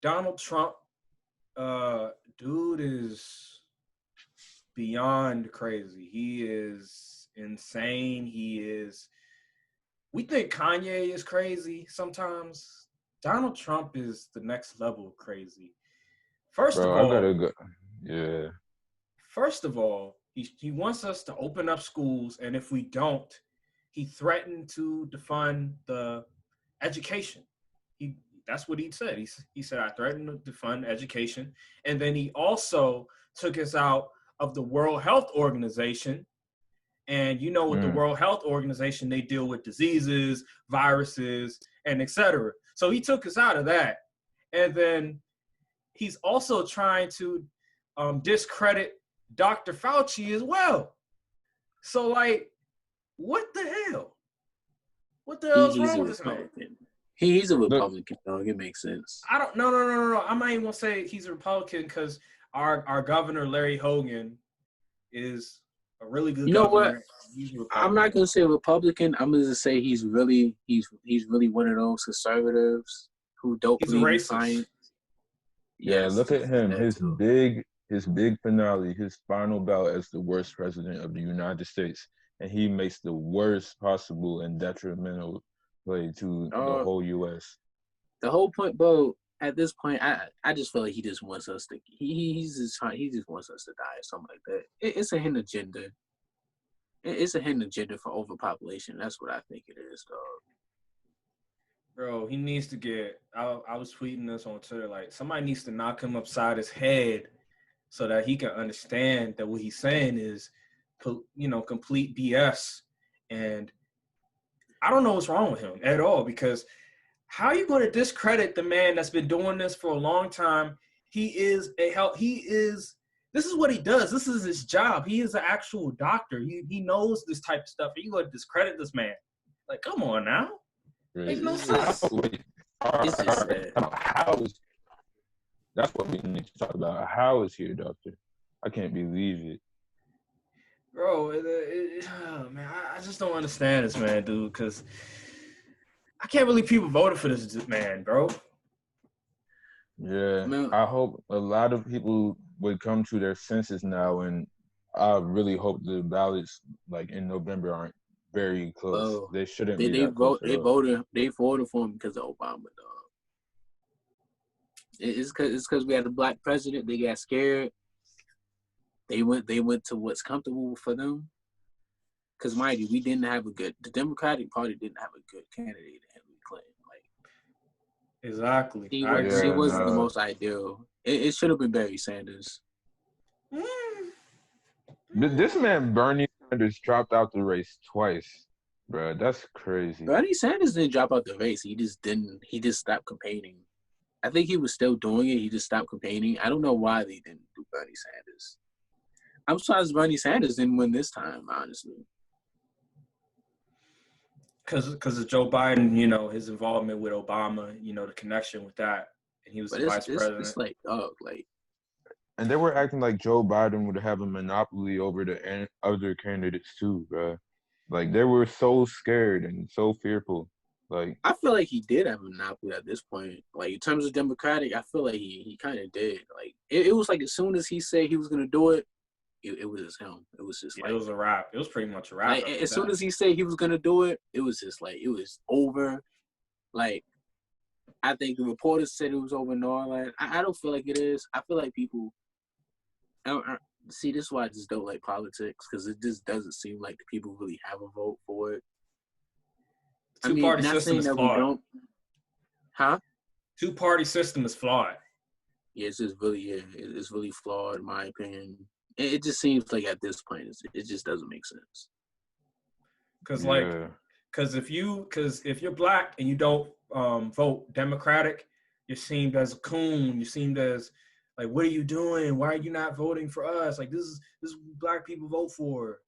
Donald Trump, dude is beyond crazy. He is insane. We think Kanye is crazy sometimes. Donald Trump is the next level of crazy. First of Bro, I all, gotta go. Yeah. he wants us to open up schools, and if we don't, he threatened to defund the education. He That's what he said. He said, I threatened to defund education, and then he also took us out of the World Health Organization. And you know, with the Mm. World Health Organization, they deal with diseases, viruses, and etc. So he took us out of that. And then he's also trying to discredit Dr. Fauci as well. So, like, what the hell? What the hell's He's wrong a with this man? Republican. He's a Look, Republican, dog. It makes sense. I don't. No. I'm not even gonna say he's a Republican because our governor Larry Hogan is a really good You know what? governor. He's a I'm Republican. not gonna say Republican. I'm gonna say he's really one of those conservatives who don't He's a believe in racist. science. yeah, Yes, look at him. that too. His big finale, his final bout as the worst president of the United States, and he makes the worst possible and detrimental play to the whole U.S. The whole point, bro. At this point, I just feel like he just wants us to. He just wants us to die or something like that. It's a hidden agenda. It's a hidden agenda for overpopulation. That's what I think it is, dog. Bro, he needs to get. I was tweeting this on Twitter. Like, somebody needs to knock him upside his head so that he can understand that what he's saying is, complete BS. And I don't know what's wrong with him at all, because how are you going to discredit the man that's been doing this for a long time? This is what he does. This is his job. He is an actual doctor. He knows this type of stuff. Are you going to discredit this man? Like, come on now. Makes no sense. That's what we need to talk about. How is he a doctor? I can't believe it. Bro, man, I just don't understand this man, dude, because I can't believe people voted for this man, bro. Yeah, I hope a lot of people would come to their senses now, and I really hope the ballots, like in November, aren't very close. They shouldn't be that close. They voted for him because of Obama, dog. It's because we had a black president. They got scared. They went to what's comfortable for them. Because mind you, the Democratic Party didn't have a good candidate, Hillary Clinton. Exactly. She wasn't the most ideal. It should have been Bernie Sanders. But this man, Bernie Sanders, dropped out the race twice, bro. That's crazy. Bernie Sanders didn't drop out the race. He just didn't. He just stopped campaigning. I think he was still doing it. He just stopped campaigning. I don't know why they didn't do Bernie Sanders. I'm surprised Bernie Sanders didn't win this time, honestly. Because of Joe Biden, his involvement with Obama, the connection with that, and he was the vice president. It's like, dog, and they were acting like Joe Biden would have a monopoly over the other candidates too, bro. Like, they were so scared and so fearful. Like, I feel like he did have a monopoly at this point. Like, in terms of Democratic, I feel like he kind of did. Like, it was like as soon as he said he was gonna do it, it was him. It was just it was a wrap. It was pretty much a wrap. Like, as soon as he said he was gonna do it, it was just like it was over. Like, I think the reporters said it was over and all that. I don't feel like it is. I feel like people. See, this is why I just don't like politics, because it just doesn't seem like the people really have a vote for it. Two-party system is flawed. Huh? Two-party system is flawed. Yeah, it's just really, it's really flawed in my opinion. It just seems like at this point, it just doesn't make sense. Because if you're black and you don't vote Democratic, you're seen as a coon. You're seen as like, what are you doing? Why are you not voting for us? Like, this is what black people vote for.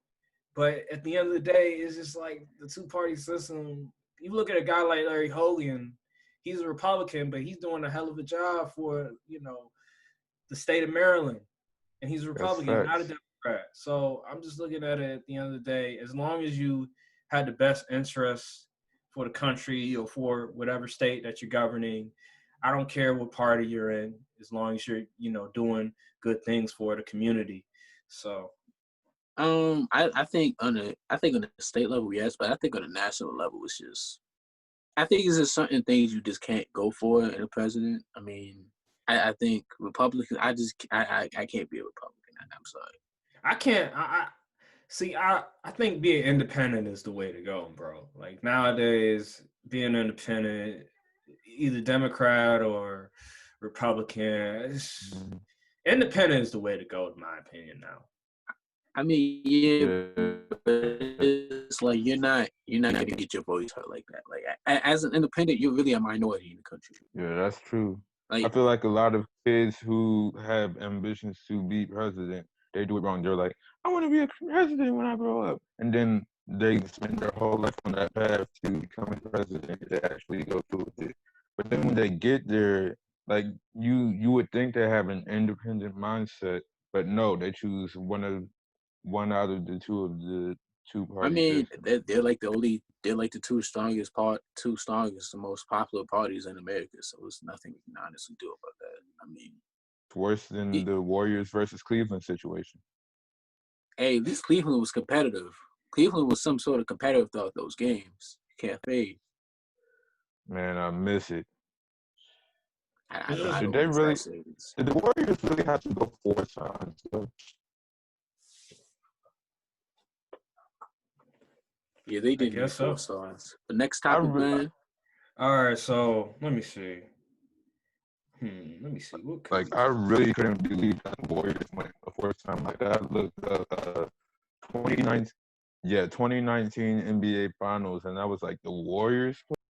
But at the end of the day, it's just like the two-party system. You look at a guy like Larry Hogan, he's a Republican, but he's doing a hell of a job for, the state of Maryland. And he's a Republican, not a Democrat. So I'm just looking at it at the end of the day, as long as you had the best interests for the country or for whatever state that you're governing, I don't care what party you're in, as long as you're, doing good things for the community. So I think on the state level, yes, but I think on the national level, it's just, I think it's just certain things you just can't go for in a president. I mean, I think Republicans, I can't be a Republican. I'm sorry. I can't. See. I think being independent is the way to go, bro. Like nowadays, being independent, either Democrat or Republican, independent is the way to go, in my opinion. Now. I mean, yeah, but it's like you're not gonna get your voice heard like that. Like as an independent, you're really a minority in the country. Yeah, that's true. Like, I feel like a lot of kids who have ambitions to be president, they do it wrong. They're like, I want to be a president when I grow up. And then they spend their whole life on that path to becoming president to actually go through with it. But then when they get there, like you would think they have an independent mindset, but no, they choose one out of the two party I mean, system. they're like the two strongest, the most popular parties in America. So there's nothing we can honestly do about that. I mean, It's worse than the Warriors versus Cleveland situation. Hey, at least Cleveland was competitive. Cleveland was some sort of competitive throughout those games. Can't fade. Man, I miss it. I Did don't they miss really? that series. Did the Warriors really have to go 4 times? Yeah, they I did need guess 4 so. stars. The next topic, man. All right, so let me see. Let me see. What could Like, I really couldn't believe that the Warriors went the 4th time like that. I looked up 2019 NBA Finals, and that was like the Warriors